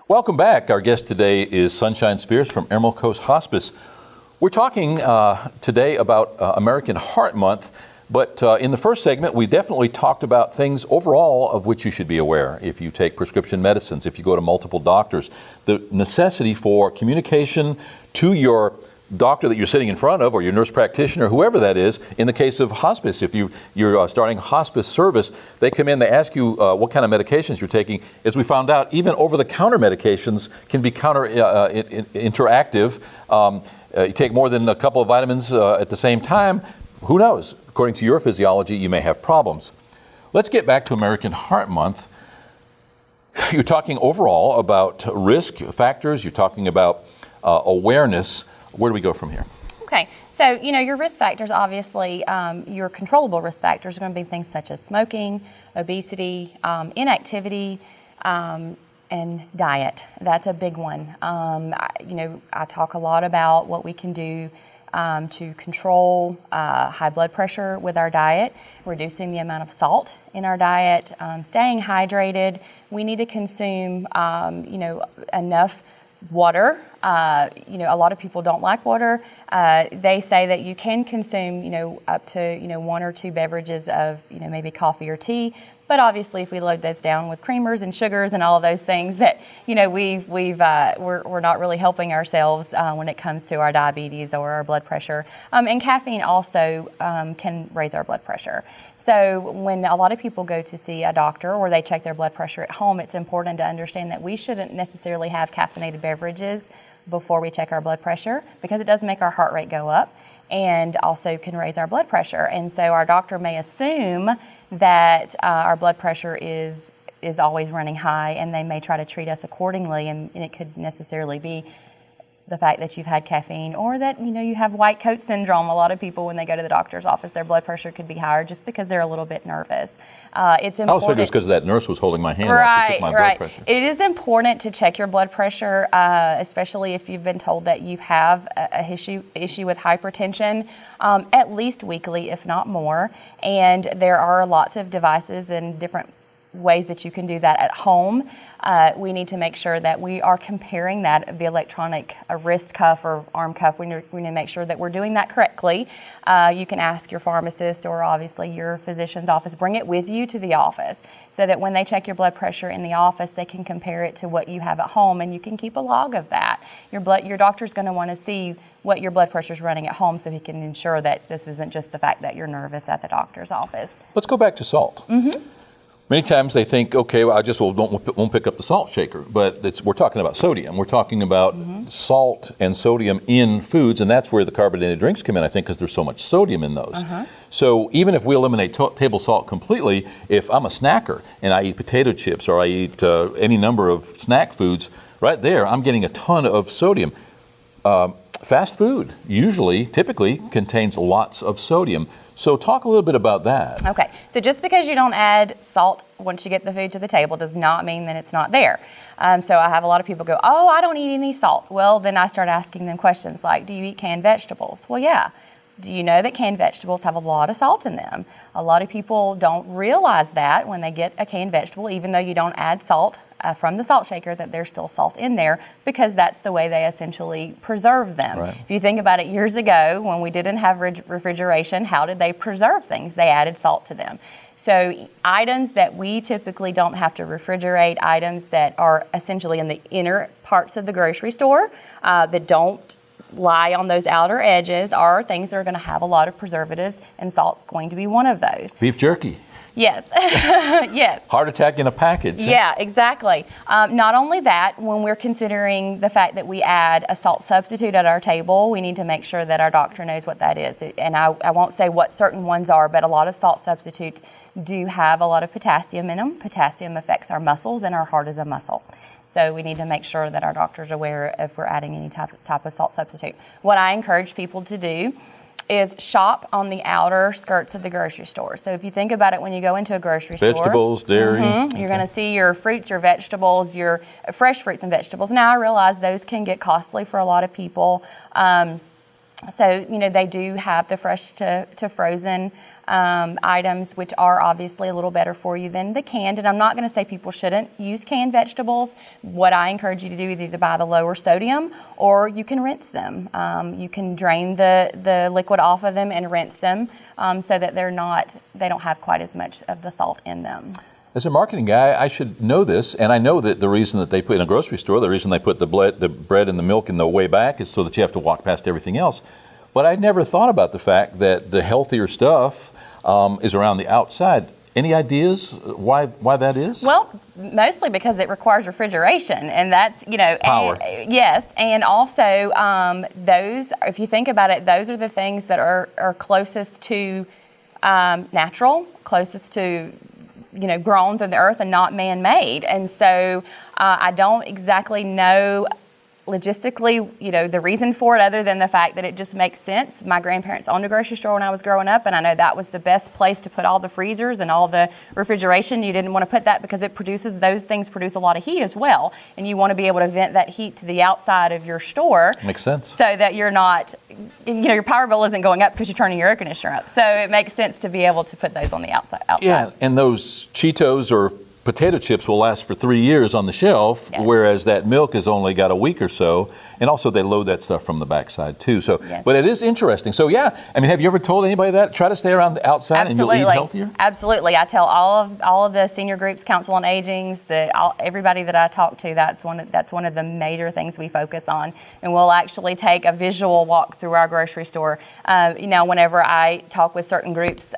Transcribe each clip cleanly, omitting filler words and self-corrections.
Welcome back. Our guest today is Sunshine Speers from Emerald Coast Hospice. We're talking today about American Heart Month, but in the first segment, we definitely talked about things overall of which you should be aware. If you take prescription medicines, if you go to multiple doctors, the necessity for communication to your doctor that you're sitting in front of, or your nurse practitioner, whoever that is. In the case of hospice, if you're starting hospice service, they come in, they ask you what kind of medications you're taking. As we found out, even over-the-counter medications can be interactive. You take more than a couple of vitamins at the same time, who knows? According to your physiology, you may have problems. Let's get back to American Heart Month. You're talking overall about risk factors. You're talking about awareness. Where do we go from here? Okay, so your risk factors, obviously, your controllable risk factors are going to be things such as smoking, obesity, inactivity, and diet. That's a big one. I talk a lot about what we can do to control high blood pressure with our diet, reducing the amount of salt in our diet, staying hydrated. We need to consume, enough water. A lot of people don't like water. They say that you can consume, up to, 1 or 2 beverages of, maybe coffee or tea. But obviously, if we load those down with creamers and sugars and all of those things, that we're not really helping ourselves when it comes to our diabetes or our blood pressure. And caffeine also can raise our blood pressure. So when a lot of people go to see a doctor or they check their blood pressure at home, it's important to understand that we shouldn't necessarily have caffeinated beverages before we check our blood pressure, because it does make our heart rate go up and also can raise our blood pressure. And so our doctor may assume that our blood pressure is always running high, and they may try to treat us accordingly, and it could necessarily be the fact that you've had caffeine, or that you have white coat syndrome. A lot of people, when they go to the doctor's office, their blood pressure could be higher just because they're a little bit nervous. It's important. I was thinking it's because that nurse was holding my hand while she took my blood pressure. It is important to check your blood pressure, especially if you've been told that you have a issue with hypertension, at least weekly, if not more. And there are lots of devices and different ways that you can do that at home. We need to make sure that we are comparing that, the electronic wrist cuff or arm cuff. We need to make sure that we're doing that correctly. You can ask your pharmacist or obviously your physician's office, bring it with you to the office so that when they check your blood pressure in the office, they can compare it to what you have at home, and you can keep a log of that. Your doctor's going to want to see what your blood pressure is running at home so he can ensure that this isn't just the fact that you're nervous at the doctor's office. Let's go back to salt. Mm-hmm. Many times they think, okay, well, I just won't pick up the salt shaker, but we're talking about sodium. We're talking about salt and sodium in foods, and that's where the carbonated drinks come in, I think, because there's so much sodium in those. So even if we eliminate table salt completely, if I'm a snacker and I eat potato chips or I eat any number of snack foods, right there, I'm getting a ton of sodium. Fast food typically contains lots of sodium. So talk a little bit about that. Okay, so just because you don't add salt once you get the food to the table does not mean that it's not there. So I have a lot of people go, oh, I don't eat any salt. Well, then I start asking them questions like, do you eat canned vegetables? Well, yeah. Do you know that canned vegetables have a lot of salt in them? A lot of people don't realize that when they get a canned vegetable, even though you don't add salt from the salt shaker, that there's still salt in there, because that's the way they essentially preserve them. Right. If you think about it, years ago, when we didn't have refrigeration, how did they preserve things? They added salt to them. So items that we typically don't have to refrigerate, items that are essentially in the inner parts of the grocery store that don't lie on those outer edges, are things that are going to have a lot of preservatives, and salt's going to be one of those. Beef jerky. Yes. Yes. Heart attack in a package. Yeah, exactly. Not only that, when we're considering the fact that we add a salt substitute at our table, we need to make sure that our doctor knows what that is. And I won't say what certain ones are, but a lot of salt substitutes do have a lot of potassium in them. Potassium affects our muscles, and our heart is a muscle. So we need to make sure that our doctor's aware if we're adding any type of salt substitute. What I encourage people to do is shop on the outer skirts of the grocery store. So if you think about it, when you go into a grocery store, vegetables, dairy, you're going to see your fruits, your vegetables, your fresh fruits and vegetables. Now I realize those can get costly for a lot of people. So, they do have the fresh to frozen items, which are obviously a little better for you than the canned. And I'm not going to say people shouldn't use canned vegetables. What I encourage you to do is either buy the lower sodium or you can rinse them. You can drain the liquid off of them and rinse them so that they don't have quite as much of the salt in them. As a marketing guy, I should know this, and I know that the reason that they put in a grocery store, the reason they put the bread and the milk in the way back is so that you have to walk past everything else. But I never thought about the fact that the healthier stuff is around the outside. Any ideas why that is? Well, mostly because it requires refrigeration, and that's, Power. Yes, and also those, if you think about it, those are the things that are closest to natural, closest to grown from the earth and not man-made. And so I don't exactly know logistically, the reason for it, other than the fact that it just makes sense. My grandparents owned a grocery store when I was growing up, and I know that was the best place to put all the freezers and all the refrigeration. You didn't want to put that because those things produce a lot of heat as well, and you want to be able to vent that heat to the outside of your store. Makes sense. So that you're not, your power bill isn't going up because you're turning your air conditioner up. So it makes sense to be able to put those on the outside. Yeah, and those Cheetos or potato chips will last for 3 years on the shelf, yes. Whereas that milk has only got a week or so. And also they load that stuff from the backside too. So, yes. But it is interesting. So yeah, have you ever told anybody that? Try to stay around the outside Absolutely. And you'll eat healthier? Absolutely. I tell all of the senior groups, Council on Aging's, everybody that I talk to, that's one of the major things we focus on. And we'll actually take a visual walk through our grocery store. Whenever I talk with certain groups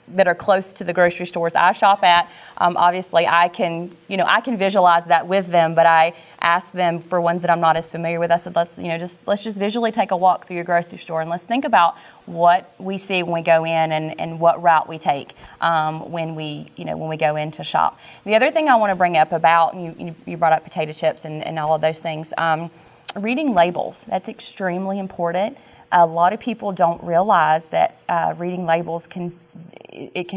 that are close to the grocery stores I shop at, obviously I can visualize that with them, but I ask them for ones that I'm not as familiar with. I said, let's just visually take a walk through your grocery store and let's think about what we see when we go in and what route we take when we go in to shop. The other thing I want to bring up about, you brought up potato chips and all of those things, reading labels. That's extremely important. A lot of people don't realize that reading labels can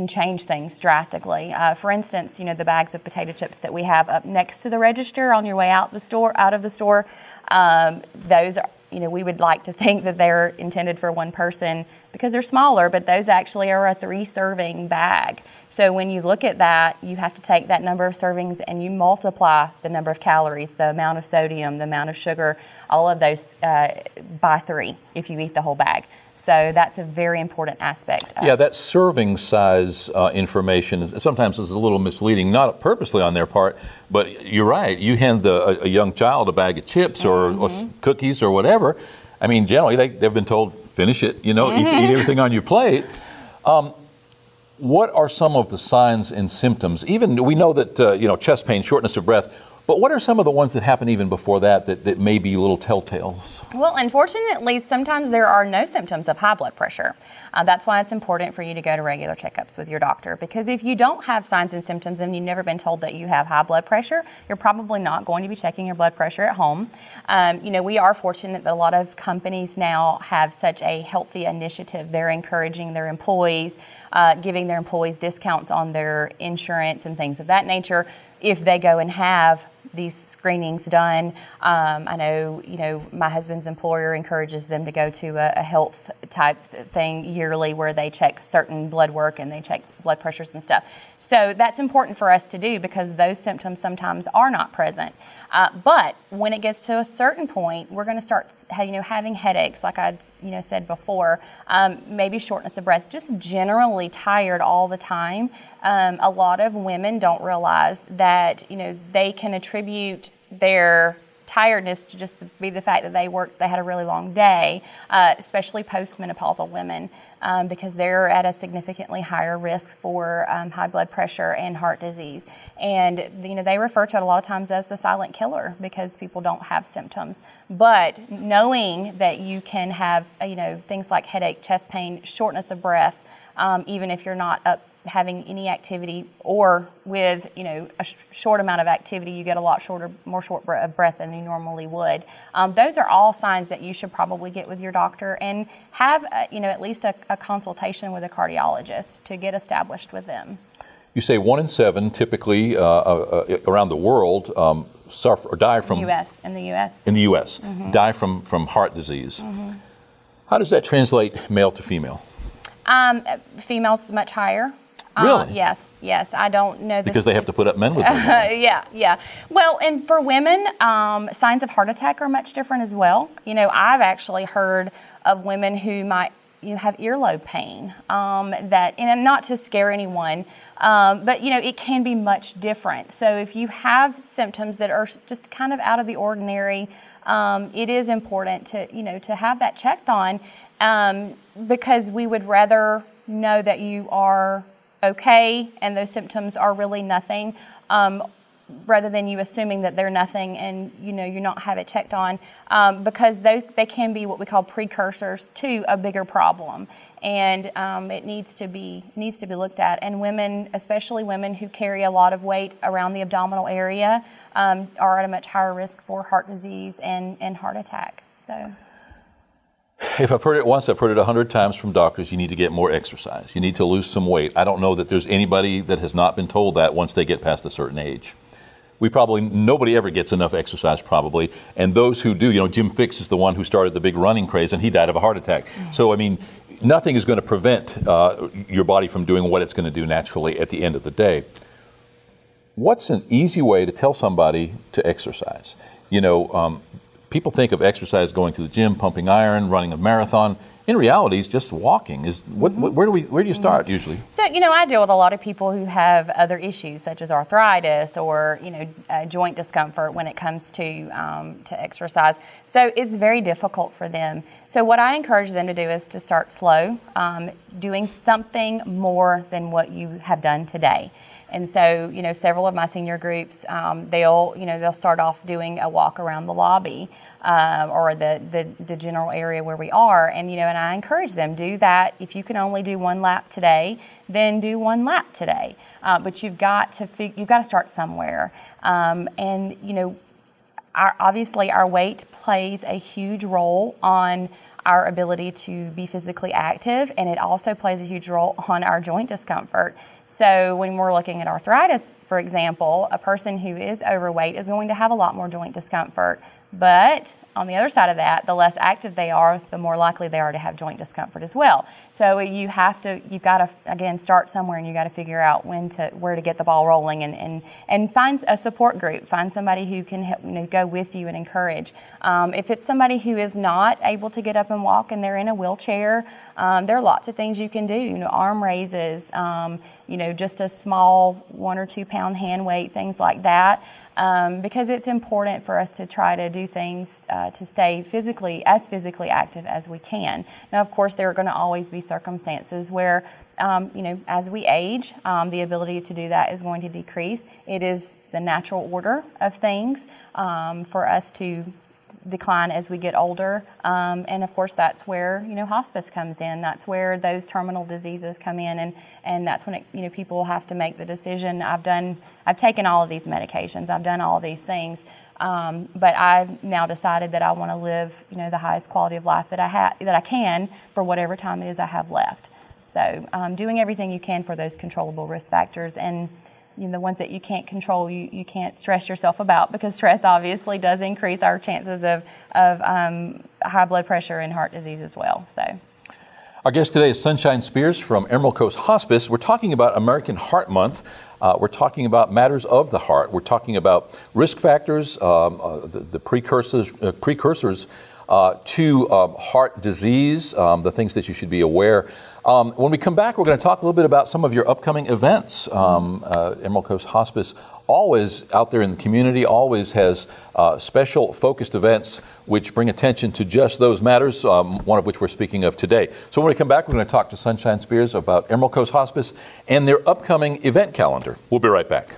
change things drastically. For instance, the bags of potato chips that we have up next to the register on your way out of the store, those are, we would like to think that they're intended for one person because they're smaller, but those actually are a 3-serving bag. So when you look at that, you have to take that number of servings and you multiply the number of calories, the amount of sodium, the amount of sugar, all of those by 3 if you eat the whole bag. So that's a very important aspect. Yeah, that serving size information sometimes is a little misleading, not purposely on their part, but you're right. You hand a young child a bag of chips or cookies or whatever. Generally they've been told, finish it, eat everything on your plate. What are some of the signs and symptoms? Even we know that chest pain, shortness of breath. But what are some of the ones that happen even before that may be little telltales? Well, unfortunately, sometimes there are no symptoms of high blood pressure. That's why it's important for you to go to regular checkups with your doctor. Because if you don't have signs and symptoms and you've never been told that you have high blood pressure, you're probably not going to be checking your blood pressure at home. We are fortunate that a lot of companies now have such a healthy initiative. They're encouraging their employees, giving their employees discounts on their insurance and things of that nature if they go and have these screenings done. I know, my husband's employer encourages them to go to a health type thing yearly where they check certain blood work and they check blood pressures and stuff. So that's important for us to do because those symptoms sometimes are not present. But when it gets to a certain point, we're going to start, having headaches, like I, said before, maybe shortness of breath, just generally tired all the time. A lot of women don't realize that, they can attribute their tiredness to just be the fact that they had a really long day, especially postmenopausal women, because they're at a significantly higher risk for high blood pressure and heart disease. And, they refer to it a lot of times as the silent killer because people don't have symptoms. But knowing that you can have, things like headache, chest pain, shortness of breath, even if you're not up having any activity or with, a short amount of activity, you get a lot more short breath than you normally would. Those are all signs that you should probably get with your doctor and have, at least a consultation with a cardiologist to get established with them. You say 1 in 7 typically around the world suffer or die from... In the U.S. In the U.S. Die from heart disease. How does that translate male to female? Females much higher. Really? Yes. I don't know. Because they have to put up men with them. Yeah. Well, and for women, signs of heart attack are much different as well. I've actually heard of women who might have earlobe pain, and not to scare anyone, but it can be much different. So if you have symptoms that are just kind of out of the ordinary, it is important to have that checked on, because we would rather know that you are okay and those symptoms are really nothing, rather than you assuming that they're nothing and you not have it checked on, because they can be what we call precursors to a bigger problem, and it needs to be looked at. And women, especially women who carry a lot of weight around the abdominal area, are at a much higher risk for heart disease and heart attack. So. If I've heard it once, I've heard it 100 times from doctors. You need to get more exercise. You need to lose some weight. I don't know that there's anybody that has not been told that once they get past a certain age. Nobody ever gets enough exercise probably. And those who do, Jim Fixx is the one who started the big running craze, and he died of a heart attack. Mm-hmm. So, nothing is going to prevent your body from doing what it's going to do naturally at the end of the day. What's an easy way to tell somebody to exercise? People think of exercise going to the gym, pumping iron, running a marathon. In reality, it's just walking. Where do you start usually? So, I deal with a lot of people who have other issues such as arthritis or, joint discomfort when it comes to exercise. So it's very difficult for them. So what I encourage them to do is to start slow, doing something more than what you have done today. And so, several of my senior groups, they'll start off doing a walk around the lobby, or the general area where we are. And, and I encourage them, do that. If you can only do one lap today, then do one lap today. But you've got to start somewhere. Obviously our weight plays a huge role on our ability to be physically active, and it also plays a huge role on our joint discomfort. So when we're looking at arthritis, for example, a person who is overweight is going to have a lot more joint discomfort. But on the other side of that, the less active they are, the more likely they are to have joint discomfort as well. So you've got to, again, start somewhere, and you got to figure out where to get the ball rolling, and find a support group. Find somebody who can help, go with you and encourage. If it's somebody who is not able to get up and walk and they're in a wheelchair, there are lots of things you can do. Arm raises, just a small 1 or 2 pound hand weight, things like that. Because it's important for us to try to do things to stay as physically active as we can. Now, of course, there are going to always be circumstances where, as we age, the ability to do that is going to decrease. It is the natural order of things for us to decline as we get older, and of course that's where hospice comes in. That's where those terminal diseases come in, and that's when people have to make the decision. I've taken all of these medications, I've done all of these things, but I've now decided that I want to live the highest quality of life that I can for whatever time it is I have left. So doing everything you can for those controllable risk factors, and the ones that you can't control, you can't stress yourself about, because stress obviously does increase our chances of high blood pressure and heart disease as well. So, our guest today is Sunshine Speers from Emerald Coast Hospice. We're talking about American Heart Month. We're talking about matters of the heart. We're talking about risk factors, the precursors to heart disease, the things that you should be aware. When we come back, we're going to talk a little bit about some of your upcoming events. Emerald Coast Hospice always out there in the community, always has special focused events which bring attention to just those matters, one of which we're speaking of today. So when we come back, we're going to talk to Sunshine Speers about Emerald Coast Hospice and their upcoming event calendar. We'll be right back.